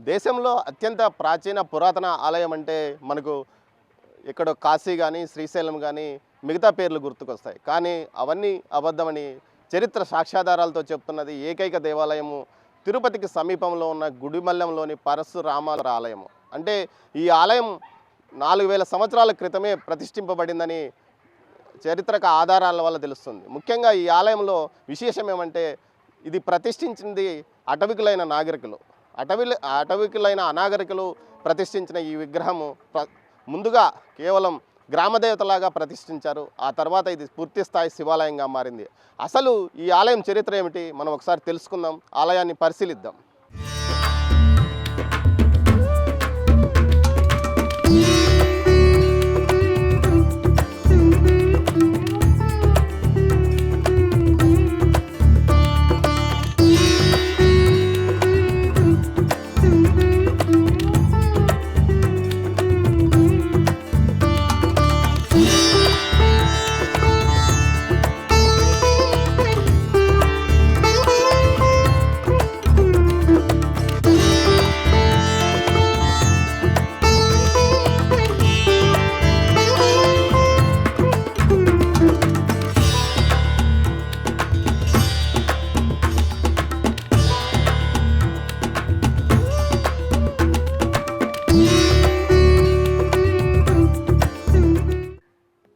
దేశంలో అత్యంత ప్రాచీన పురాతన ఆలయం అంటే మనకు ఇక్కడ కాశీ కానీ శ్రీశైలం కానీ మిగతా పేర్లు గుర్తుకొస్తాయి. కానీ అవన్నీ అబద్ధమని చరిత్ర సాక్ష్యాధారాలతో చెప్తున్నది ఏకైక దేవాలయము తిరుపతికి సమీపంలో ఉన్న గుడిమల్లంలోని పరశురామల ఆలయము. అంటే ఈ ఆలయం 4000 సంవత్సరాల క్రితమే ప్రతిష్ఠింపబడిందని చారిత్రక ఆధారాల వల్ల తెలుస్తుంది. ముఖ్యంగా ఈ ఆలయంలో విశేషం ఏమంటే ఇది ప్రతిష్ఠించింది అటవికులైన నాగరికులు. అటవికులైన అనాగరికులు ప్రతిష్ఠించిన ఈ విగ్రహము ముందుగా కేవలం గ్రామదేవతలాగా ప్రతిష్ఠించారు. ఆ తర్వాత ఇది పూర్తి స్థాయి శివాలయంగా మారింది. అసలు ఈ ఆలయం చరిత్ర ఏమిటి మనం ఒకసారి తెలుసుకుందాం, ఆలయాన్ని పరిశీలిద్దాం.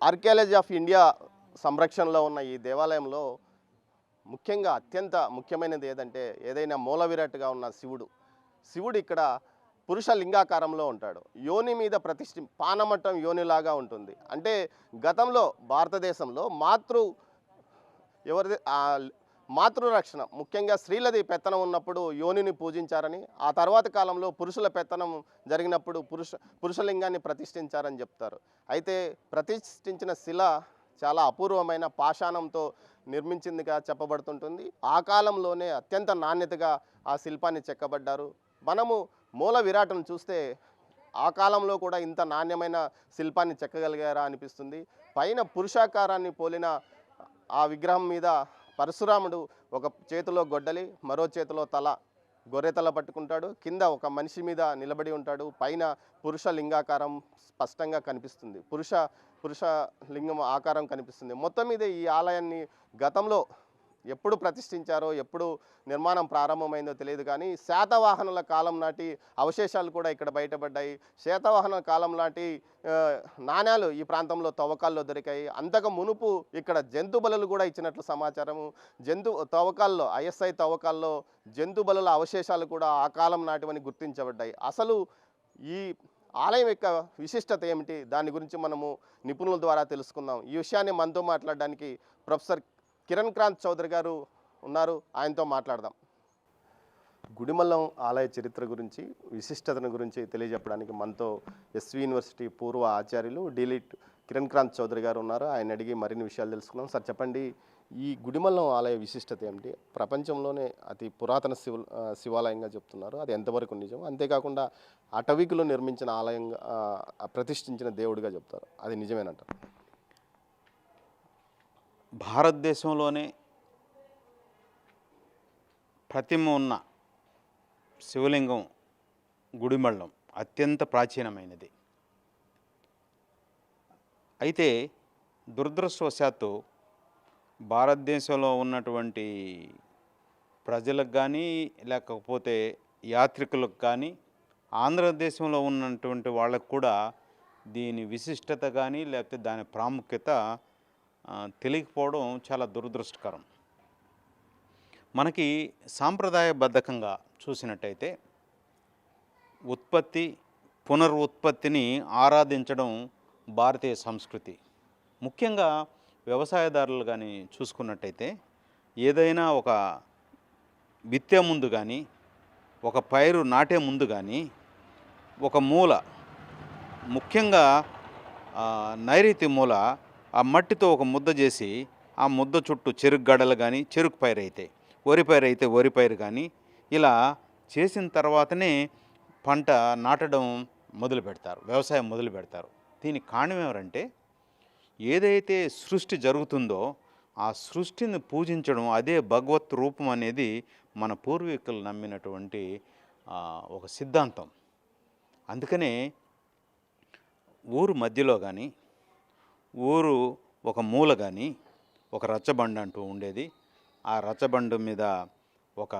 ఆర్కియాలజీ ఆఫ్ ఇండియా సంరక్షణలో ఉన్న ఈ దేవాలయంలో ముఖ్యంగా అత్యంత ముఖ్యమైనది ఏదంటే ఏదైనా మూల విరాట్గా ఉన్న శివుడు ఇక్కడ పురుష లింగాకారంలో ఉంటాడు. యోని మీద పానమట్టం యోనిలాగా ఉంటుంది. అంటే గతంలో భారతదేశంలో మాతృరక్షణ ముఖ్యంగా స్త్రీలది పెత్తనం ఉన్నప్పుడు యోనిని పూజించారని, ఆ తర్వాత కాలంలో పురుషుల పెత్తనం జరిగినప్పుడు పురుషలింగాన్ని ప్రతిష్ఠించారని చెప్తారు. అయితే ప్రతిష్ఠించిన శిల చాలా అపూర్వమైన పాషాణంతో నిర్మించిందిగా చెప్పబడుతుంటుంది. ఆ కాలంలోనే అత్యంత నాణ్యతగా ఆ శిల్పాన్ని చెక్కబడ్డారు. మనము మూల విరాట్ను చూస్తే ఆ కాలంలో కూడా ఇంత నాణ్యమైన శిల్పాన్ని చెక్కగలిగారా అనిపిస్తుంది. పైన పురుషాకారాన్ని పోలిన ఆ విగ్రహం మీద పరశురాముడు ఒక చేతిలో గొడ్డలి, మరో చేతిలో గొర్రెతల పట్టుకుంటాడు. కింద ఒక మనిషి మీద నిలబడి ఉంటాడు. పైన పురుష లింగాకారం స్పష్టంగా కనిపిస్తుంది. పురుష లింగం ఆకారం కనిపిస్తుంది. మొత్తం మీద ఈ ఆలయాన్ని గతంలో ఎప్పుడు ప్రతిష్ఠించారో, ఎప్పుడు నిర్మాణం ప్రారంభమైందో తెలియదు. కానీ శాతవాహనుల కాలం నాటి అవశేషాలు కూడా ఇక్కడ బయటపడ్డాయి. శాతవాహనుల కాలం నాటి నాణ్యాలు ఈ ప్రాంతంలో తవ్వకాల్లో దొరికాయి. అంతకు మునుపు ఇక్కడ జంతు బలులు కూడా ఇచ్చినట్లు సమాచారము. ఐఎస్ఐ తవ్వకాల్లో జంతు బలుల అవశేషాలు కూడా ఆ కాలం నాటివని గుర్తించబడ్డాయి. అసలు ఈ ఆలయం యొక్క విశిష్టత ఏమిటి, దాని గురించి మనము నిపుణుల ద్వారా తెలుసుకుందాం. ఈ విషయాన్ని మనతో మాట్లాడడానికి ప్రొఫెసర్ కిరణ్ క్రాంత్ చౌదరి గారు ఉన్నారు. ఆయనతో మాట్లాడదాం. గుడిమల్లం ఆలయ చరిత్ర గురించి, విశిష్టతను గురించి తెలియజెప్పడానికి మనతో ఎస్వి యూనివర్సిటీ పూర్వ ఆచార్యులు డిలీట్ కిరణ్ క్రాంత్ చౌదరి గారు ఉన్నారు. ఆయన అడిగి మరిన్ని విషయాలు తెలుసుకుందాం. సార్ చెప్పండి, ఈ గుడిమల్లం ఆలయ విశిష్టత ఏమిటి? ప్రపంచంలోనే అతి పురాతన శివాలయంగా చెప్తున్నారు. అది ఎంతవరకు నిజం? అంతేకాకుండా అటవికులు నిర్మించిన ఆలయంగా ప్రతిష్ఠించిన దేవుడిగా చెప్తారు. అది నిజమేనంటారు? భారతదేశంలోనే ప్రతిమ ఉన్న శివలింగం గుడిమల్లం అత్యంత ప్రాచీనమైనది. అయితే దురదృష్టవశాత్తు భారతదేశంలో ఉన్నటువంటి ప్రజలకు కానీ లేకపోతే యాత్రికులకు కానీ ఆంధ్రదేశంలో ఉన్నటువంటి వాళ్ళకు కూడా దీని విశిష్టత కానీ లేకపోతే దాని ప్రాముఖ్యత తెలియకపోవడం చాలా దురదృష్టకరం. మనకి సాంప్రదాయబద్ధకంగా చూసినట్టయితే పునరుత్పత్తిని ఆరాధించడం భారతీయ సంస్కృతి. ముఖ్యంగా వ్యవసాయదారులు కానీ చూసుకున్నట్టయితే ఏదైనా ఒక విత్తే ముందు కానీ, ఒక పైరు నాటే ముందు కానీ, ఒక మూల ముఖ్యంగా నైరుతి మూల ఆ మట్టితో ఒక ముద్ద చేసి ఆ ముద్ద చుట్టూ చెరుకు గడలు కానీ, చెరుకు పైరు అయితే వరి పైరు అయితే వరి పైరు కానీ ఇలా చేసిన తర్వాతనే పంట నాటడం మొదలు పెడతారు, వ్యవసాయం మొదలు పెడతారు. దీనికి కారణం ఎవరంటే ఏదైతే సృష్టి జరుగుతుందో ఆ సృష్టిని పూజించడం, అదే భగవత్ రూపం అనేది మన పూర్వీకులు నమ్మినటువంటి ఒక సిద్ధాంతం. అందుకనే ఊరు మధ్యలో కానీ, ఊరు ఒక మూల కానీ ఒక రచ్చబండ అంటూ ఉండేది. ఆ రచ్చబండ మీద ఒక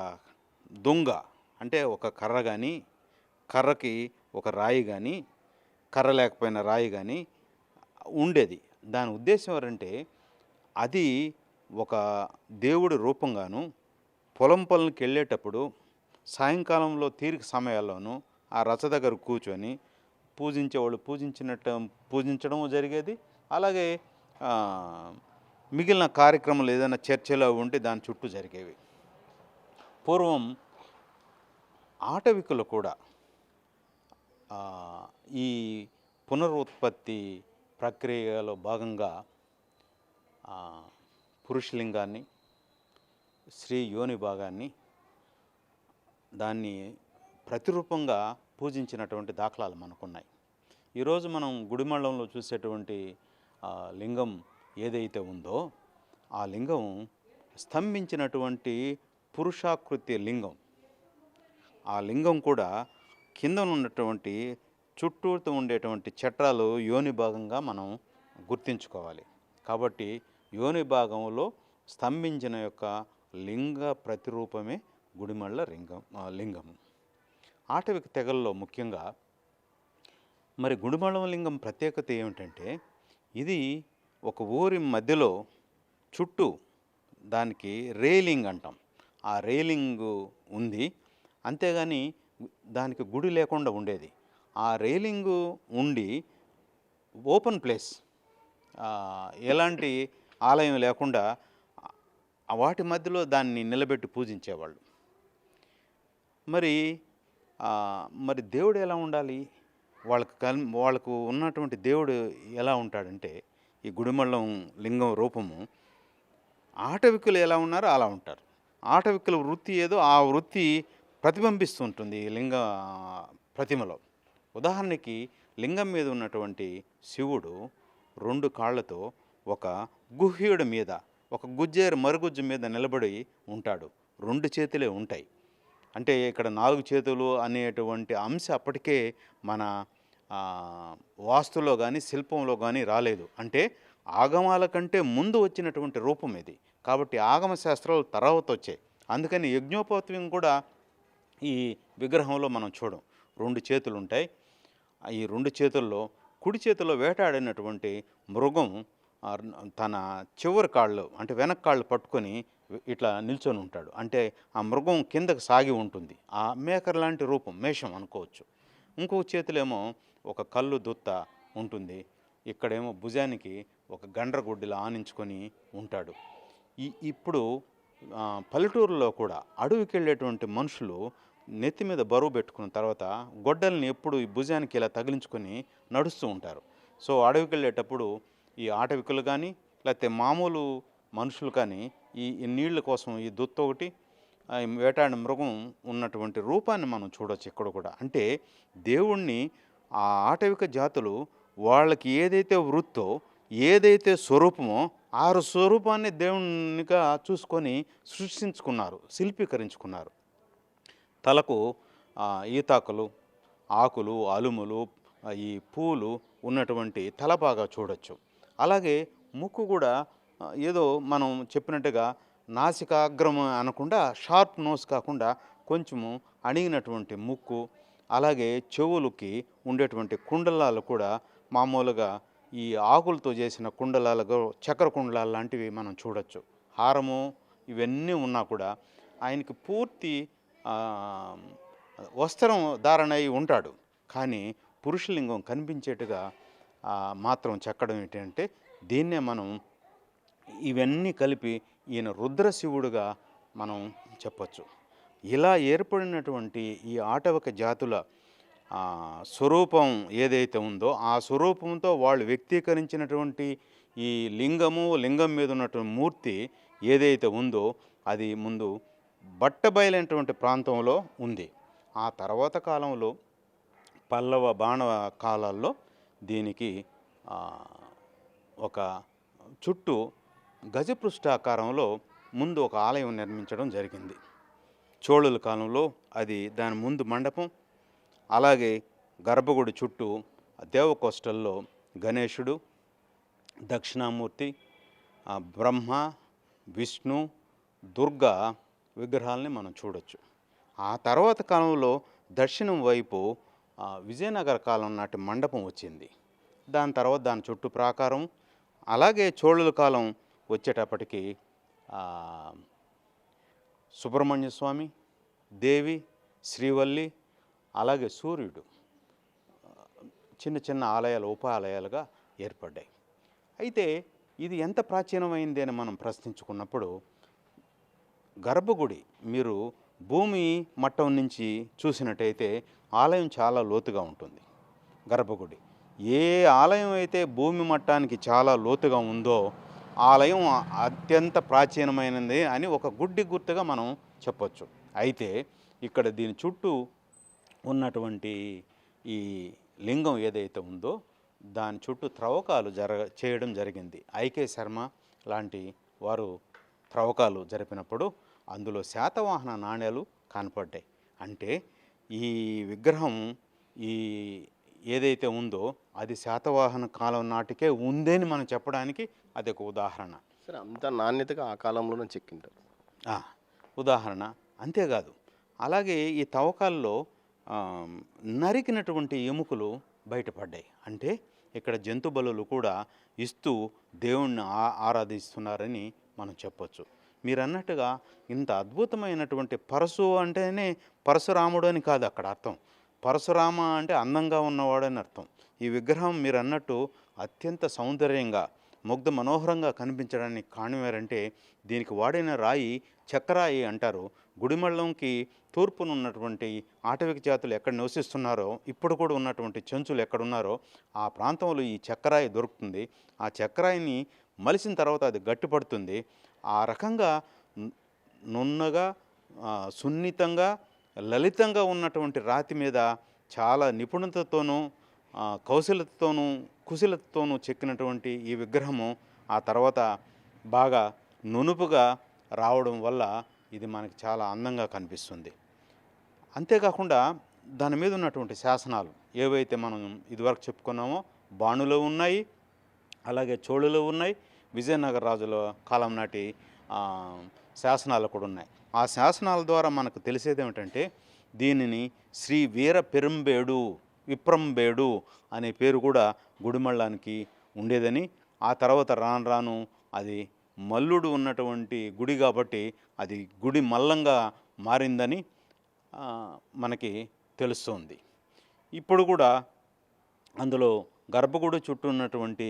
దుంగ అంటే ఒక కర్ర కానీ, కర్రకి ఒక రాయి కానీ, కర్ర లేకపోయిన రాయి కానీ ఉండేది. దాని ఉద్దేశం ఏంటంటే అది ఒక దేవుడి రూపంగాను పొలం పనులకి వెళ్ళేటప్పుడు సాయంకాలంలో తీరిక సమయాల్లోనూ ఆ రచ్చ దగ్గర కూర్చొని పూజించేవాళ్ళు పూజించడం జరిగేది. అలాగే ఆ, మిగిలిన కార్యక్రమాలు ఏదైనా చర్చలో ఉంటే దాని చుట్టూ జరిగేవి. పూర్వం ఆటవికులు కూడా ఆ, ఈ పునరుత్పత్తి ప్రక్రియలో భాగంగా ఆ, పురుషలింగాన్ని, స్త్రీ యోని భాగాన్ని దాన్ని ప్రతిరూపంగా పూజించినటువంటి దాఖలాలు మనకున్నాయి. ఈరోజు మనం గుడిమళ్ళంలో చూసేటువంటి లింగం ఏదైతే ఉందో ఆ లింగం స్తంభించినటువంటి పురుషాకృతి లింగం. ఆ లింగం కూడా కింద ఉన్నటువంటి చుట్టూతో ఉండేటువంటి చట్రాలు యోని భాగంగా మనం గుర్తించుకోవాలి. కాబట్టి యోని భాగంలో స్తంభించిన యొక్క లింగ ప్రతిరూపమే గుడిమళ్ళ లింగము. ఆటవిక తెగల్లో ముఖ్యంగా మరి గుడిమళ్ళం లింగం ప్రత్యేకత ఏమిటంటే ఇది ఒక ఊరి మధ్యలో చుట్టూ దానికి రేలింగ్ అంటాం. ఆ రేలింగ్ ఉంది, అంతేగాని దానికి గుడి లేకుండా ఉండేది. ఆ రేలింగు ఉండి ఓపెన్ ప్లేస్, ఎలాంటి ఆలయం లేకుండా వాటి మధ్యలో దాన్ని నిలబెట్టి పూజించేవాళ్ళు. మరి మరి దేవుడు ఎలా ఉండాలి? వాళ్ళకు ఉన్నటువంటి దేవుడు ఎలా ఉంటాడంటే ఈ గుడిమళ్ళం లింగం రూపము ఆటవికులు ఎలా ఉన్నారో అలా ఉంటారు. ఆటవికుల వృత్తి ఏదో ఆ వృత్తి ప్రతిబింబిస్తుంటుంది ఈ లింగ ప్రతిమలో. ఉదాహరణకి లింగం మీద ఉన్నటువంటి శివుడు 2 కాళ్ళతో ఒక గుహ్యుడి మీద, ఒక గుజ్జేరు మరుగుజ్జు మీద నిలబడి ఉంటాడు. 2 చేతులే ఉంటాయి. అంటే ఇక్కడ 4 చేతులు అనేటువంటి అంశ అప్పటికే మన వాస్తులో కానీ శిల్పంలో కానీ రాలేదు. అంటే ఆగమాల కంటే ముందు వచ్చినటువంటి రూపం ఇది. కాబట్టి ఆగమ శాస్త్రాలు తర్వాత వచ్చాయి. అందుకని యజ్ఞోపత్యం కూడా ఈ విగ్రహంలో మనం చూడం. 2 చేతులు ఉంటాయి. ఈ 2 చేతుల్లో కుడి చేతిలో వేటాడినటువంటి మృగం తన చివరి కాళ్ళు అంటే వెనక కాళ్ళు పట్టుకొని ఇట్లా నిల్చొని ఉంటాడు. అంటే ఆ మృగం కిందకు సాగి ఉంటుంది. ఆ మేకర్ లాంటి రూపం, మేషం అనుకోవచ్చు. ఇంకొక చేతిలేమో ఒక కళ్ళు దుత్త ఉంటుంది. ఇక్కడేమో భుజానికి ఒక గండ్రగుడ్డిలా ఆనించుకొని ఉంటాడు. ఇప్పుడు పల్లెటూరులో కూడా అడవికి వెళ్ళేటువంటి మనుషులు నెత్తి మీద బరువు పెట్టుకున్న తర్వాత గొడ్డల్ని ఎప్పుడు ఈ భుజానికి ఇలా తగిలించుకొని నడుస్తూ ఉంటారు. సో అడవికి వెళ్ళేటప్పుడు ఈ ఆటవికులు కానీ లేకపోతే మామూలు మనుషులు కానీ ఈ నీళ్ళ కోసం ఈ దుత్త ఒకటి, వేటాడిన మృగం ఉన్నటువంటి రూపాన్ని మనం చూడవచ్చు ఇక్కడ కూడా. అంటే దేవుణ్ణి ఆ ఆటవిక జాతులు వాళ్ళకి ఏదైతే వృత్తో, ఏదైతే స్వరూపమో ఆ స్వరూపాన్ని దేవునిగా చూసుకొని సృష్టించుకున్నారు, శిల్పీకరించుకున్నారు. తలకు ఈతాకులు, ఆకులు, అలుములు, ఈ పూలు ఉన్నటువంటి తల బాగా చూడొచ్చు. అలాగే ముక్కు కూడా ఏదో మనం చెప్పినట్టుగా నాసికాగ్రం అనకుండా షార్ప్ నోస్ కాకుండా కొంచెము అణిగినటువంటి ముక్కు, అలాగే చెవులకి ఉండేటువంటి కుండలాలు కూడా మామూలుగా ఈ ఆకులతో చేసిన కుండలాలు, చక్ర కుండలాలు లాంటివి మనం చూడొచ్చు. హారము ఇవన్నీ ఉన్నా కూడా ఆయనకి పూర్తి వస్త్రం ధారణ అయి ఉంటాడు. కానీ పురుషలింగం కనిపించేట్టుగా మాత్రం చెక్కడం ఏంటంటే దీన్నే మనం ఇవన్నీ కలిపి ఈయన రుద్రశివుడుగా మనం చెప్పచ్చు. ఇలా ఏర్పడినటువంటి ఈ ఆటవిక జాతుల స్వరూపం ఏదైతే ఉందో ఆ స్వరూపంతో వాళ్ళు వ్యక్తీకరించినటువంటి ఈ లింగం మీద ఉన్నటువంటి మూర్తి ఏదైతే ఉందో అది ముందు బట్టబయలైనటువంటి ప్రాంతంలో ఉంది. ఆ తర్వాత కాలంలో పల్లవ బాణవ కాలాల్లో దీనికి ఒక చుట్టూ గజపృష్ఠాకారంలో ముందు ఒక ఆలయం నిర్మించడం జరిగింది. చోళుల కాలంలో అది దాని ముందు మండపం, అలాగే గర్భగుడి చుట్టూ దేవకోష్టల్లో గణేశుడు, దక్షిణామూర్తి, బ్రహ్మ, విష్ణు, దుర్గా విగ్రహాలని మనం చూడొచ్చు. ఆ తర్వాత కాలంలో దక్షిణం వైపు విజయనగర కాలం నాటి మండపం వచ్చింది. దాని తర్వాత దాని చుట్టూ ప్రాకారం, అలాగే చోళుల కాలం వచ్చేటప్పటికి సుబ్రహ్మణ్య స్వామి, దేవి, శ్రీవల్లి, అలాగే సూర్యుడు చిన్న చిన్న ఆలయాలు ఉప ఆలయాలుగా ఏర్పడ్డాయి. అయితే ఇది ఎంత ప్రాచీనమైంది అని మనం ప్రశ్నించుకున్నప్పుడు గర్భగుడి మీరు భూమి మట్టం నుంచి చూసినట్టయితే ఆలయం చాలా లోతుగా ఉంటుంది. గర్భగుడి ఏ ఆలయం అయితే భూమి మట్టానికి చాలా లోతుగా ఉందో ఆలయం అత్యంత ప్రాచీనమైనది అని ఒక గుడ్డి గుర్తుగా మనం చెప్పొచ్చు. అయితే ఇక్కడ దీని చుట్టూ ఉన్నటువంటి ఈ లింగం ఏదైతే ఉందో దాని చుట్టూ త్రవ్వకాలు చేయడం జరిగింది. ఐకే శర్మ లాంటి వారు త్రవ్వకాలు జరిపినప్పుడు అందులో శాతవాహన నాణ్యాలు కనపడ్డాయి. అంటే ఈ విగ్రహం ఈ ఏదైతే ఉందో అది శాతవాహన కాలం నాటికే ఉందని మనం చెప్పడానికి అది ఒక ఉదాహరణ. సరే, అంత నాణ్యతగా ఆ కాలంలోనే చెక్కింటారు. ఉదాహరణ. అంతేకాదు, అలాగే ఈ తవ్వకాల్లో నరికినటువంటి ఎముకలు బయటపడ్డాయి. అంటే ఇక్కడ జంతు బలులు కూడా ఇస్తూ దేవుణ్ణి ఆరాధిస్తున్నారని మనం చెప్పొచ్చు. మీరు అన్నట్టుగా ఇంత అద్భుతమైనటువంటి పరశు అంటేనే పరశురాముడు అని కాదు అక్కడ అర్థం. పరశురామ అంటే అందంగా ఉన్నవాడు అని అర్థం. ఈ విగ్రహం మీరు అన్నట్టు అత్యంత సౌందర్యంగా ముగ్ధ మనోహరంగా కనిపించడానికి కారణం ఏంటంటే దీనికి వాడిన రాయి చక్రాయి అంటారు. గుడిమల్లంకి తూర్పున ఉన్నటువంటి ఆటవిక జాతులు ఎక్కడ నివసిస్తున్నారో ఇప్పుడు కూడా ఉన్నటువంటి చెంచులు ఎక్కడున్నారో ఆ ప్రాంతంలో ఈ చక్రాయి దొరుకుతుంది. ఆ చక్రాయిని మలిసిన తర్వాత అది గట్టిపడుతుంది. ఆ రకంగా నున్నగా సున్నితంగా లలితంగా ఉన్నటువంటి రాతి మీద చాలా నిపుణతతోనూ కౌశలతతోనూ కుశలతతోనూ చెక్కినటువంటి ఈ విగ్రహము ఆ తర్వాత బాగా నునుపుగా రావడం వల్ల ఇది మనకి చాలా అందంగా కనిపిస్తుంది. అంతేకాకుండా దాని మీద ఉన్నటువంటి శాసనాలు ఏవైతే మనం ఇదివరకు చెప్పుకున్నామో బాణులో ఉన్నాయి, అలాగే చోళులో ఉన్నాయి, విజయనగర రాజుల కాలం నాటి శాసనాలు కూడా ఉన్నాయి. ఆ శాసనాల ద్వారా మనకు తెలిసేది ఏమిటంటే దీనిని శ్రీ వీర పెరుంబేడు విప్రంబేడు అనే పేరు కూడా గుడిమల్లానికి ఉండేదని, ఆ తర్వాత రాను రాను అది మల్లుడు ఉన్నటువంటి గుడి కాబట్టి అది గుడి మల్లంగా మారిందని మనకి తెలుస్తుంది. ఇప్పుడు కూడా అందులో గర్భగుడి చుట్టూ ఉన్నటువంటి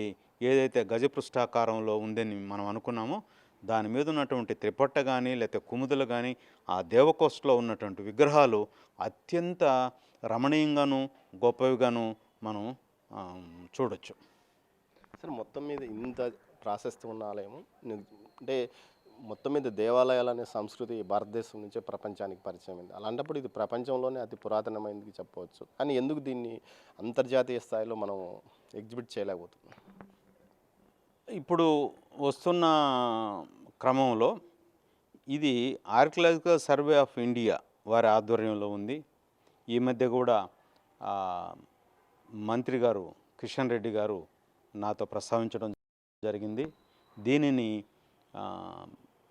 ఏదైతే గజపృష్ఠాకారంలో ఉందని మనం అనుకున్నామో దాని మీద ఉన్నటువంటి త్రిపట్ట కానీ లేకపోతే కుముదలు కానీ ఆ దేవకోష్టలో ఉన్నటువంటి విగ్రహాలు అత్యంత రమణీయంగాను గొప్పవిగాను మనం చూడొచ్చు. సరే, మొత్తం మీద ఇంత ప్రాశస్త్యం ఉన్న ఆలయము అంటే మొత్తం మీద దేవాలయాలనే సంస్కృతి భారతదేశం నుంచే ప్రపంచానికి పరిచయం అయింది. అలాంటప్పుడు ఇది ప్రపంచంలోనే అతి పురాతనమైనది చెప్పవచ్చు. కానీ ఎందుకు దీన్ని అంతర్జాతీయ స్థాయిలో మనం ఎగ్జిబిట్ చేయలేకపోతున్నాం? ఇప్పుడు వస్తున్న క్రమంలో ఇది ఆర్కియలాజికల్ సర్వే ఆఫ్ ఇండియా వారి ఆధ్వర్యంలో ఉంది. ఈ మధ్య కూడా మంత్రి గారు కిషన్ రెడ్డి గారు నాతో ప్రస్తావించడం జరిగింది. దీనిని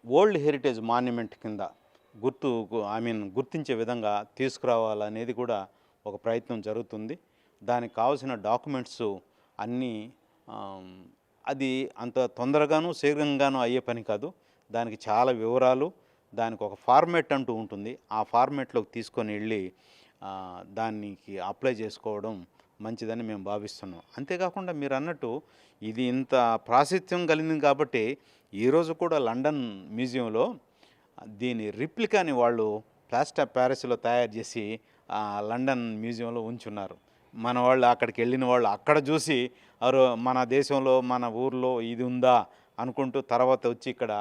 వరల్డ్ హెరిటేజ్ మాన్యుమెంట్ కింద గుర్తించే విధంగా తీసుకురావాలనేది కూడా ఒక ప్రయత్నం జరుగుతుంది. దానికి కావాల్సిన డాక్యుమెంట్స్ అన్నీ అది అంత తొందరగాను శీఘ్రంగాను అయ్యే పని కాదు. దానికి చాలా వివరాలు, దానికి ఒక ఫార్మేట్ అంటూ ఉంటుంది. ఆ ఫార్మేట్లోకి తీసుకొని వెళ్ళి దానికి అప్లై చేసుకోవడం మంచిదని మేము భావిస్తున్నాం. అంతేకాకుండా మీరు అన్నట్టు ఇది ఇంత ప్రాశస్త్యం కలిగింది కాబట్టి ఈరోజు కూడా లండన్ మ్యూజియంలో దీని రిప్లికాని వాళ్ళు ప్లాస్టర్ ఆఫ్ ప్యారిస్లో తయారు చేసి లండన్ మ్యూజియంలో ఉంచున్నారు. మన వాళ్ళు అక్కడికి వెళ్ళిన వాళ్ళు అక్కడ చూసి మన దేశంలో మన ఊర్లో ఇది ఉందా అనుకుంటూ తర్వాత వచ్చి ఇక్కడ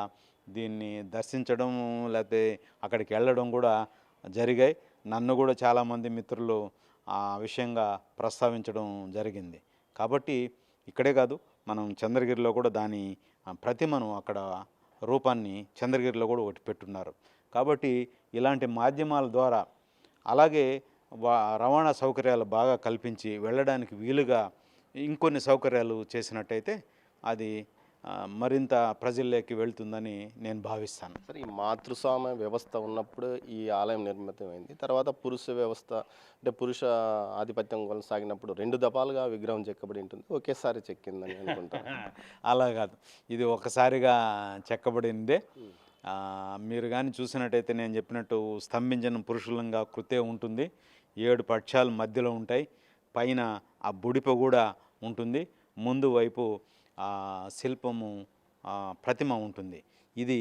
దీన్ని దర్శించడం లేకపోతే అక్కడికి వెళ్ళడం కూడా జరిగాయి. నన్ను కూడా చాలామంది మిత్రులు ఆ విషయంగా ప్రస్తావించడం జరిగింది. కాబట్టి ఇక్కడే కాదు, మనం చంద్రగిరిలో కూడా దాని ప్రతిమను అక్కడ రూపాన్ని చంద్రగిరిలో కూడా ఒకటి పెట్టున్నారు. కాబట్టి ఇలాంటి మాధ్యమాల ద్వారా అలాగే రవాణా సౌకర్యాలు బాగా కల్పించి వెళ్ళడానికి వీలుగా ఇంకొన్ని సౌకర్యాలు చేసినట్టయితే అది మరింత ప్రజల్లోకి వెళ్తుందని నేను భావిస్తాను. సరే, ఈ మాతృస్వామ్య వ్యవస్థ ఉన్నప్పుడు ఈ ఆలయం నిర్మితమైంది. తర్వాత పురుష వ్యవస్థ అంటే పురుష ఆధిపత్యం కొనసాగినప్పుడు 2 దఫాలుగా విగ్రహం చెక్కబడి ఉంటుంది. ఒకేసారి చెక్కిందని అనుకుంటాను. అలా కాదు, ఇది ఒకసారిగా చెక్కబడిందే. మీరు కానీ చూసినట్టయితే నేను చెప్పినట్టు స్తంభించిన పురుషులంగా కృతే ఉంటుంది. 7 పక్షాలు మధ్యలో ఉంటాయి. పైన ఆ బుడిప కూడా ఉంటుంది. ముందు వైపు శిల్పము ప్రతిమ ఉంటుంది. ఇది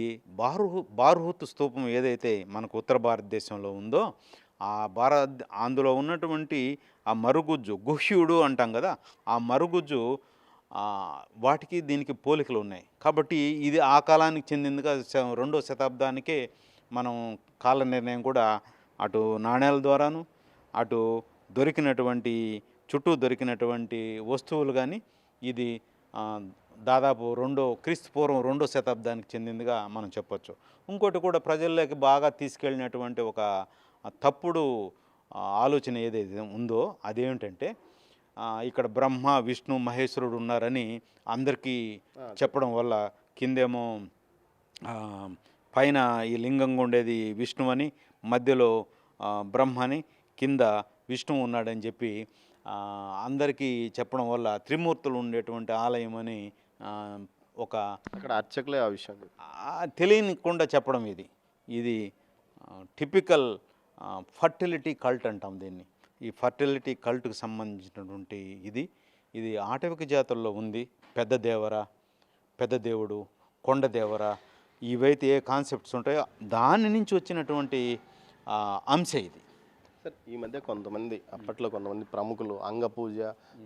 బార్హుత్ స్తూపం ఏదైతే మనకు ఉత్తర భారతదేశంలో ఉందో అందులో ఉన్నటువంటి ఆ మరుగుజ్జు, గుహ్యుడు అంటాం కదా, ఆ మరుగుజ్జు వాటికి దీనికి పోలికలు ఉన్నాయి. కాబట్టి ఇది ఆ కాలానికి చెందిందిగా 2వ శతాబ్దానికే మనం కాల నిర్ణయం కూడా అటు నాణేల ద్వారాను అటు చుట్టూ దొరికినటువంటి వస్తువులు కానీ ఇది దాదాపు క్రీస్తు పూర్వం 2వ శతాబ్దానికి చెందిందిగా మనం చెప్పొచ్చు. ఇంకోటి కూడా ప్రజల్లోకి బాగా తీసుకెళ్ళినటువంటి ఒక తప్పుడు ఆలోచన ఏదైతే ఉందో అదేమిటంటే ఇక్కడ బ్రహ్మ విష్ణు మహేశ్వరుడు ఉన్నారని అందరికీ చెప్పడం వల్ల కిందేమో పైన ఈ లింగంగా ఉండేది విష్ణువు అని, మధ్యలో బ్రహ్మని, కింద విష్ణువు ఉన్నాడని చెప్పి అందరికీ చెప్పడం వల్ల త్రిమూర్తులు ఉండేటువంటి ఆలయం అని అక్కడ అర్చకులే ఆ విషయం తెలియకుండా చెప్పడం. ఇది టిపికల్ ఫర్టిలిటీ కల్ట్ అంటాం దీన్ని. ఈ ఫర్టిలిటీ కల్ట్కి సంబంధించినటువంటి ఇది ఆటవిక జాతుల్లో ఉంది. పెద్ద దేవర, పెద్ద దేవుడు, కొండ దేవర, ఇవైతే ఏ కాన్సెప్ట్స్ ఉంటాయో దాని నుంచి వచ్చినటువంటి అంశ ఇది. సార్, ఈ మధ్య అప్పట్లో కొంతమంది ప్రముఖులు అంగపూజ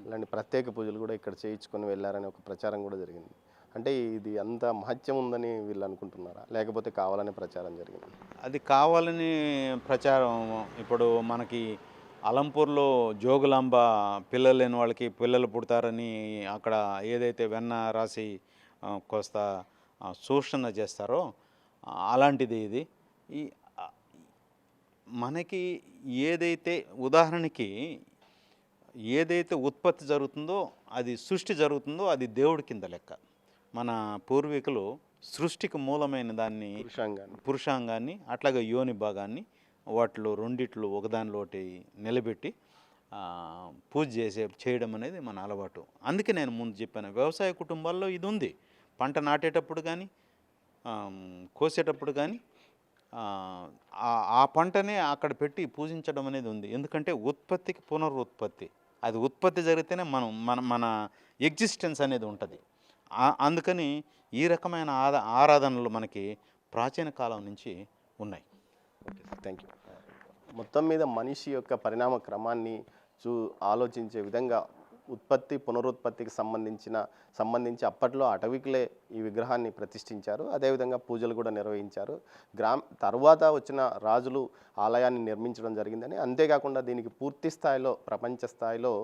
ఇలాంటి ప్రత్యేక పూజలు కూడా ఇక్కడ చేయించుకొని వెళ్ళారని ఒక ప్రచారం కూడా జరిగింది. అంటే ఇది అంత మహత్యం ఉందని వీళ్ళు అనుకుంటున్నారా, లేకపోతే కావాలనే ప్రచారం జరిగింది? అది కావాలని ప్రచారం. ఇప్పుడు మనకి అలంపూర్లో జోగులాంబ పిల్లలు లేని వాళ్ళకి పిల్లలు పుడతారని అక్కడ ఏదైతే వెన్న రాసి కోస్త శోషణ చేస్తారో అలాంటిది ఇది. మనకి ఏదైతే ఉదాహరణకి ఏదైతే ఉత్పత్తి జరుగుతుందో అది సృష్టి జరుగుతుందో అది దేవుడి కింద లెక్క. మన పూర్వీకులు సృష్టికి మూలమైన దాన్ని పురుషాంగాన్ని అట్లాగే యోని భాగాన్ని వాటిలో రెండిట్లు ఒకదానిలోటి నిలబెట్టి పూజ చేయడం అనేది మన అలవాటు. అందుకే నేను ముందు చెప్పాను, వ్యవసాయ కుటుంబాల్లో ఇది ఉంది. పంట నాటేటప్పుడు కానీ కోసేటప్పుడు కానీ ఆ పంటనే అక్కడ పెట్టి పూజించడం అనేది ఉంది. ఎందుకంటే ఉత్పత్తికి పునరుత్పత్తి, అది ఉత్పత్తి జరిగితేనే మన ఎగ్జిస్టెన్స్ అనేది ఉంటుంది. అందుకని ఈ రకమైన ఆరాధనలు మనకి ప్రాచీన కాలం నుంచి ఉన్నాయి. Okay sir, thank you. మొత్తం మీద మనిషి యొక్క పరిణామ క్రమాన్ని ఆలోచించే విధంగా ఉత్పత్తి పునరుత్పత్తికి సంబంధించి అప్పట్లో అటవికులే ఈ విగ్రహాన్ని ప్రతిష్ఠించారు. అదేవిధంగా పూజలు కూడా నిర్వహించారు. తర్వాత వచ్చిన రాజులు ఆలయాన్ని నిర్మించడం జరిగిందని, అంతేకాకుండా దీనికి పూర్తి స్థాయిలో ప్రపంచ స్థాయిలో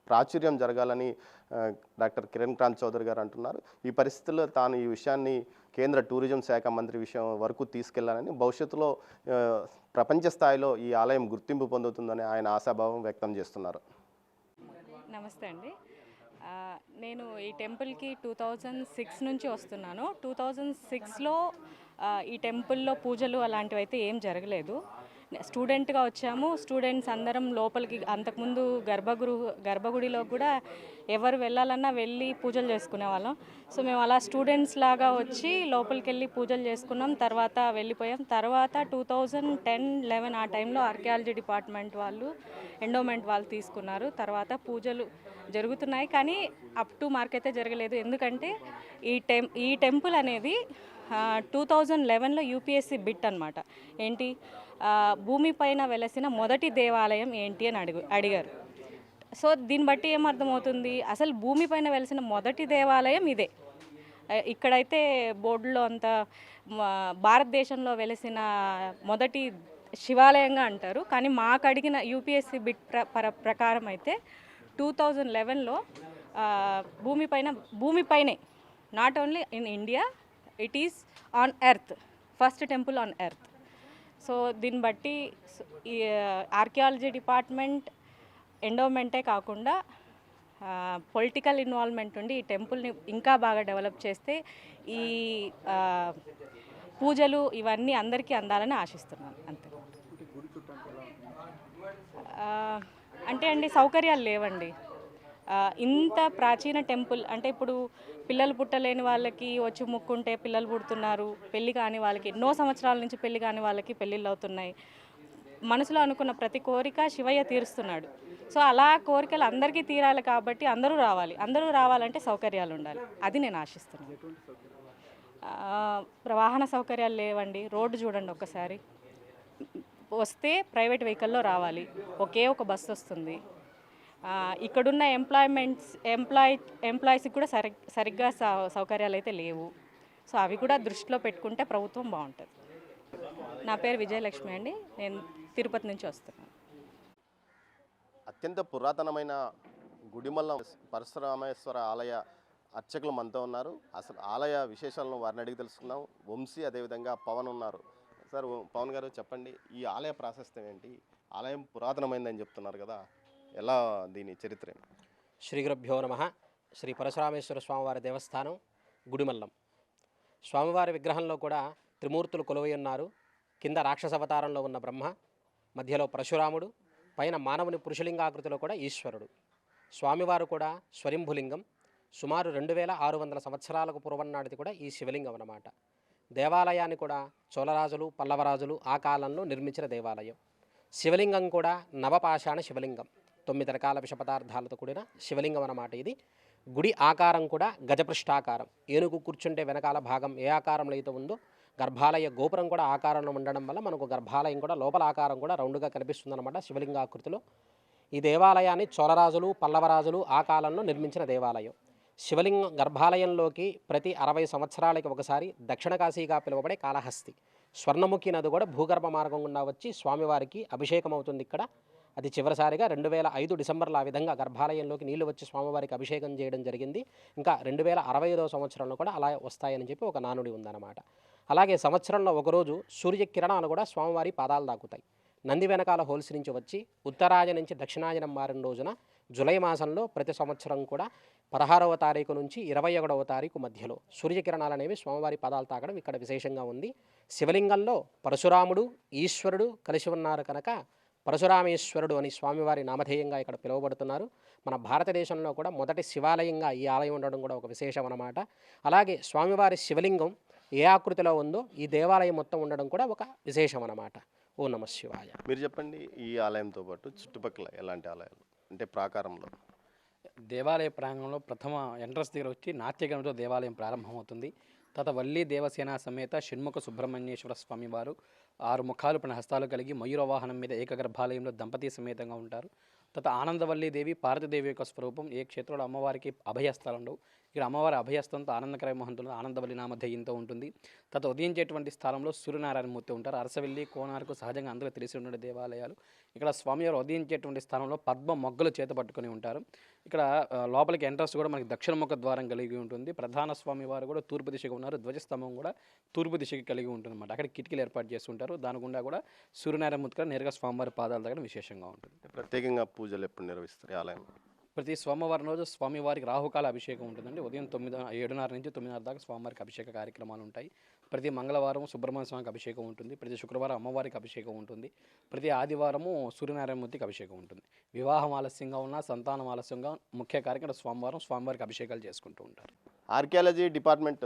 ప్రాచుర్యం జరగాలని డాక్టర్ కిరణ్ క్రాంత్ చౌదరి గారు అంటున్నారు. ఈ పరిస్థితుల్లో తాను ఈ విషయాన్ని కేంద్ర టూరిజం శాఖ మంత్రి విషయం వరకు తీసుకెళ్లాలని, భవిష్యత్తులో ప్రపంచ స్థాయిలో ఈ ఆలయం గుర్తింపు పొందుతుందని ఆయన ఆశాభావం వ్యక్తం చేస్తున్నారు. నమస్తే అండి. నేను ఈ టెంపుల్కి 2006 నుంచి వస్తున్నాను. 2006లో ఈ టెంపుల్లో పూజలు అలాంటివి అయితే ఏం జరగలేదు. స్టూడెంట్గా వచ్చాము. స్టూడెంట్స్ అందరం లోపలికి, అంతకుముందు గర్భగుడిలో కూడా ఎవరు వెళ్ళాలన్నా వెళ్ళి పూజలు చేసుకునే వాళ్ళం. సో మేము అలా స్టూడెంట్స్ లాగా వచ్చి లోపలికి వెళ్ళి పూజలు చేసుకున్నాం. తర్వాత వెళ్ళిపోయాం. తర్వాత 2010-11 ఆ టైంలో ఆర్కియాలజీ డిపార్ట్మెంట్ వాళ్ళు, ఎండోమెంట్ వాళ్ళు తీసుకున్నారు. తర్వాత పూజలు జరుగుతున్నాయి, కానీ అప్ టు మార్క్ అయితే జరగలేదు. ఎందుకంటే ఈ టెంపుల్ అనేది 2011లో యూపీఎస్సీ బిట్ అనమాట. ఏంటి, భూమిపైన వెలసిన మొదటి దేవాలయం ఏంటి అని అడిగారు. సో దీన్ని బట్టి ఏమర్థమవుతుంది, అసలు భూమిపైన వెలిసిన మొదటి దేవాలయం ఇదే. ఇక్కడైతే బోర్డులో అంతా భారతదేశంలో వెలిసిన మొదటి శివాలయంగా అంటారు, కానీ మాకు అడిగిన యూపీఎస్సీ బిట్ ప్రకారం అయితే 2011లో భూమిపైనే, not only in India, it is on earth. First temple on earth. So దీన్ని బట్టి ఈ ఆర్కియాలజీ డిపార్ట్మెంట్ ఎండోమెంటే కాకుండా పొలిటికల్ ఇన్వాల్వ్మెంట్ ఉండి ఈ టెంపుల్ని ఇంకా బాగా డెవలప్ చేస్తే ఈ పూజలు ఇవన్నీ అందరికీ అందాలని ఆశిస్తున్నాను. అంతే. అంటే అండి సౌకర్యాలు లేవండి. ఇంత ప్రాచీన టెంపుల్ అంటే ఇప్పుడు పిల్లలు పుట్టలేని వాళ్ళకి వచ్చి ముక్కుంటే పిల్లలు పుడుతున్నారు, పెళ్ళి కాని వాళ్ళకి ఎన్నో సంవత్సరాల నుంచి పెళ్ళి కాని వాళ్ళకి పెళ్ళిళ్ళు అవుతున్నాయి. మనసులో అనుకున్న ప్రతి కోరిక శివయ్య తీరుస్తున్నాడు. సో అలా కోరికలు అందరికీ తీరాలి కాబట్టి అందరూ రావాలంటే సౌకర్యాలు ఉండాలి. అది నేను ఆశిస్తున్నాను. వాహన సౌకర్యాలు లేవండి. రోడ్డు చూడండి ఒక్కసారి. వస్తే ప్రైవేట్ వెహికల్లో రావాలి. ఒకే ఒక బస్సు వస్తుంది. ఇక్కడున్న ఎంప్లాయీస్కి కూడా సరిగ్గా సౌకర్యాలు అయితే లేవు. సో అవి కూడా దృష్టిలో పెట్టుకుంటే ప్రభుత్వం బాగుంటుంది. నా పేరు విజయలక్ష్మి అండి. నేను తిరుపతి నుంచి వస్తున్నాను. అత్యంత పురాతనమైన గుడిమల్లం పరశురామేశ్వర ఆలయ అర్చకులు మనతో ఉన్నారు. అసలు ఆలయ విశేషాలను వారిని అడిగి తెలుసుకుందాం. వంశీ అదేవిధంగా పవన్ ఉన్నారు. సార్ పవన్ గారు చెప్పండి, ఈ ఆలయ ప్రాశస్త్యం ఏంటి? ఆలయం పురాతనమైందని చెప్తున్నారు కదా, ఎలా దీని చరిత్ర? శ్రీ గురుభ్యో నమః. శ్రీ పరశురామేశ్వర స్వామివారి దేవస్థానం గుడిమల్లం. స్వామివారి విగ్రహంలో కూడా త్రిమూర్తులు కొలువై ఉన్నారు. కింద రాక్షస అవతారంలో ఉన్న బ్రహ్మ, మధ్యలో పరశురాముడు, పైన మానవుని పురుషలింగాకృతిలో కూడా ఈశ్వరుడు. స్వామివారు కూడా స్వరింభులింగం. సుమారు 2600 సంవత్సరాలకు పూర్వం నాటిది కూడా ఈ శివలింగం అన్నమాట. దేవాలయాన్ని కూడా చోళరాజులు, పల్లవరాజులు ఆ కాలంలో నిర్మించిన దేవాలయం. శివలింగం కూడా నవపాషాణ శివలింగం, 9 రకాల విష పదార్థాలతో కూడిన శివలింగం అన్నమాట ఇది. గుడి ఆకారం కూడా గజపృష్ఠాకారం. ఏనుగు కూర్చుంటే వెనకాల భాగం ఏ ఆకారంలో అయితే ఉందో గర్భాలయ గోపురం కూడా ఆకారంలో ఉండడం వల్ల మనకు గర్భాలయం కూడా లోపల ఆకారం కూడా రౌండ్గా కనిపిస్తుందన్నమాట శివలింగాకృతిలో. ఈ దేవాలయాన్ని చోళరాజులు, పల్లవరాజులు ఆ కాలంలో నిర్మించిన దేవాలయం. శివలింగం గర్భాలయంలోకి ప్రతి 60 సంవత్సరాలకి ఒకసారి దక్షిణ కాశీగా పిలువబడే కాళహస్తి స్వర్ణముఖి నది కూడా భూగర్భ మార్గం గుండా వచ్చి స్వామివారికి అభిషేకం అవుతుంది ఇక్కడ. అది చివరిసారిగా 2005 డిసెంబర్లో ఆ విధంగా గర్భాలయంలోకి నీళ్లు వచ్చి స్వామివారికి అభిషేకం చేయడం జరిగింది. ఇంకా 2065 సంవత్సరంలో కూడా అలా వస్తాయని చెప్పి ఒక నానుడి ఉందన్నమాట. అలాగే సంవత్సరంలో ఒకరోజు సూర్యకిరణాలు కూడా స్వామివారి పాదాలు తాకుతాయి. నంది వెనకాల హోల్స్ నుంచి వచ్చి ఉత్తరాయణ నుంచి దక్షిణాయనం మారిన రోజున జూలై మాసంలో ప్రతి సంవత్సరం కూడా 16వ తారీఖు నుంచి 21వ తారీఖు మధ్యలో సూర్యకిరణాలు అనేవి స్వామివారి పాదాలు తాకడం ఇక్కడ విశేషంగా ఉంది. శివలింగంలో పరశురాముడు, ఈశ్వరుడు కలిసి ఉన్నారు కనుక పరశురామేశ్వరుడు అని స్వామివారి నామధేయంగా ఇక్కడ పిలువబడుతున్నారు. మన భారతదేశంలో కూడా మొదటి శివాలయంగా ఈ ఆలయం ఉండడం కూడా ఒక విశేషం అన్నమాట. అలాగే స్వామివారి శివలింగం ఏ ఆకృతిలో ఉందో ఈ దేవాలయం మొత్తం ఉండడం కూడా ఒక విశేషం అన్నమాట. ఓ నమ శివాయ. మీరు చెప్పండి, ఈ ఆలయంతో పాటు చుట్టుపక్కల ఎలాంటి ఆలయాలు అంటే ప్రాకారంలో? దేవాలయ ప్రాంగణంలో ప్రథమ ఎంట్రన్స్ దగ్గర వచ్చి నాట్యగణంతో దేవాలయం ప్రారంభమవుతుంది. తర్వాత వల్లి దేవసేన సమేత షణ్ముఖ సుబ్రహ్మణ్యేశ్వర స్వామి వారు 6 ముఖాలు పైన హస్తాలు కలిగి మయూర వాహనం మీద ఏకగర్భాలయంలో దంపతి సమేతంగా ఉంటారు. తర్వాత ఆనందవల్లి దేవి పార్వతీదేవి యొక్క స్వరూపం. ఏ క్షేత్రంలో అమ్మవారికి అభయస్థలం ఉండవు, ఇక్కడ అమ్మవారి అభయస్థంతో ఆనందకర మహంతులు ఆనందవల్లి నామధేయంతో ఉంటుంది. తర్వాత ఉదయించేటువంటి స్థలంలో సూర్యనారాయణ మూర్తి ఉంటారు. అరసవెల్లి, కోనార్కు సహజంగా అందరూ తెలిసి ఉండే దేవాలయాలు. ఇక్కడ స్వామివారు ఉదయించేటువంటి స్థలంలో పద్మ మొగ్గలు చేత పట్టుకొని ఉంటారు. ఇక్కడ లోపలికి ఎంట్రన్స్ కూడా మనకి దక్షిణ ముఖ ద్వారం కలిగి ఉంటుంది. ప్రధాన స్వామివారు కూడా తూర్పు దిశగా ఉన్నారు. ధ్వజస్తంభం కూడా తూర్పు దిశకి కలిగి ఉంటుంది అన్నమాట. అక్కడ కిటికీలు ఏర్పాటు చేస్తుంటారు. దాని గుండా కూడా సూర్యనారాయణ మూర్తి కూడా నేరుగా స్వామివారి పాదాల దగ్గర విశేషంగా ఉంటుంది. ప్రత్యేకంగా పూజలు ఎప్పుడు నిర్వహిస్తారు ఈ ఆలయం? ప్రతి సోమవారం రోజు స్వామివారికి రాహుకాల అభిషేకం ఉంటుందండి. ఉదయం 7:30 నుంచి 9:30 దాకా స్వామివారికి అభిషేక కార్యక్రమాలు ఉంటాయి. ప్రతి మంగళవారం సుబ్రహ్మణ్య స్వామికి అభిషేకం ఉంటుంది. ప్రతి శుక్రవారం అమ్మవారికి అభిషేకం ఉంటుంది. ప్రతి ఆదివారము సూర్యనారాయణమూర్తికి అభిషేకం ఉంటుంది. వివాహం ఆలస్యంగా ఉన్నా, సంతానం ఆలస్యంగా ముఖ్య కార్యక్రమం స్వామివారికి అభిషేకాలు చేసుకుంటూ ఉంటారు. ఆర్కియాలజీ డిపార్ట్మెంట్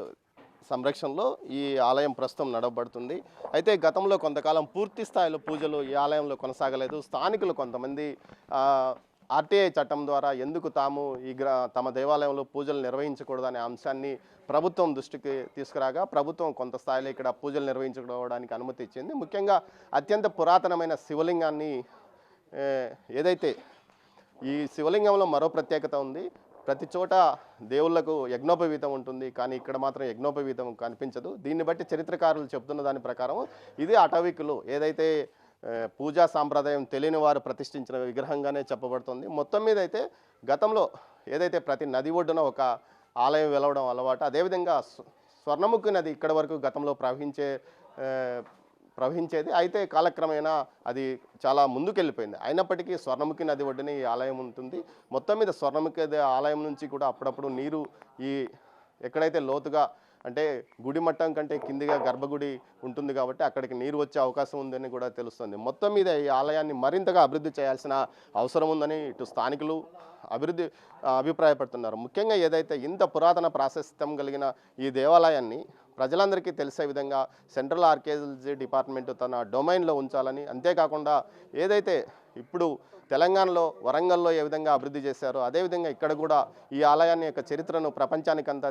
సంరక్షణలో ఈ ఆలయం ప్రస్తుతం నడవబడుతుంది. అయితే గతంలో కొంతకాలం పూర్తి స్థాయిలో పూజలు ఈ ఆలయంలో కొనసాగలేదు. స్థానికులు కొంతమంది ఆర్టీఐ చట్టం ద్వారా ఎందుకు తాము తమ దేవాలయంలో పూజలు నిర్వహించకూడదనే అంశాన్ని ప్రభుత్వం దృష్టికి తీసుకురాగా ప్రభుత్వం కొంత స్థాయిలో ఇక్కడ పూజలు నిర్వహించుకోవడానికి అనుమతి ఇచ్చింది. ముఖ్యంగా అత్యంత పురాతనమైన శివలింగాన్ని ఏదైతే ఈ శివలింగంలో మరో ప్రత్యేకత ఉంది. ప్రతి చోట దేవుళ్లకు యజ్ఞోపవీతం ఉంటుంది, కానీ ఇక్కడ మాత్రం యజ్ఞోపవీతం కనిపించదు. దీన్ని బట్టి చరిత్రకారులు చెబుతున్న దాని ప్రకారం ఇది అటవికులు ఏదైతే పూజా సాంప్రదాయం తెలియని వారు ప్రతిష్ఠించిన విగ్రహంగానే చెప్పబడుతుంది. మొత్తం మీద అయితే గతంలో ఏదైతే ప్రతి నది ఒడ్డున ఒక ఆలయం వెలవడం అలవాటు, అదేవిధంగా స్వర్ణముఖి నది ఇక్కడ వరకు గతంలో ప్రవహించే ఆ, ప్రవహించేది. అయితే కాలక్రమేణా అది చాలా ముందుకెళ్ళిపోయింది. అయినప్పటికీ స్వర్ణముఖి నది ఒడ్డున ఈ ఆలయం ఉంటుంది. మొత్తం మీద స్వర్ణముఖి నది ఆలయం నుంచి కూడా అప్పుడప్పుడు నీరు ఈ ఎక్కడైతే లోతుగా అంటే గుడి మట్టం కంటే కిందిగా గర్భగుడి ఉంటుంది కాబట్టి అక్కడికి నీరు వచ్చే అవకాశం ఉందని కూడా తెలుస్తుంది. మొత్తం మీద ఈ ఆలయాన్ని మరింతగా అభివృద్ధి చేయాల్సిన అవసరం ఉందని ఇటు స్థానికులు అభిప్రాయపడుతున్నారు. ముఖ్యంగా ఏదైతే ఇంత పురాతన ప్రాశస్త్యం కలిగిన ఈ దేవాలయాన్ని ప్రజలందరికీ తెలిసే విధంగా సెంట్రల్ ఆర్కియాలజీ డిపార్ట్మెంట్ తన డొమైన్లో ఉంచాలని, అంతేకాకుండా ఏదైతే ఇప్పుడు తెలంగాణలో వరంగల్లో ఏ విధంగా అభివృద్ధి చేశారో అదేవిధంగా ఇక్కడ కూడా ఈ ఆలయాన్ని యొక్క చరిత్రను ప్రపంచానికంతా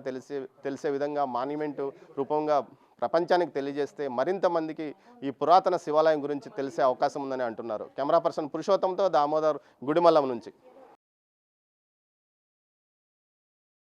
తెలిసే విధంగా మాన్యుమెంటు రూపంగా ప్రపంచానికి తెలియజేస్తే మరింత మందికి ఈ పురాతన శివాలయం గురించి తెలిసే అవకాశం ఉందని అంటున్నారు. కెమెరా పర్సన్ పురుషోత్తంతో దామోదర్, గుడిమల్లం నుంచి.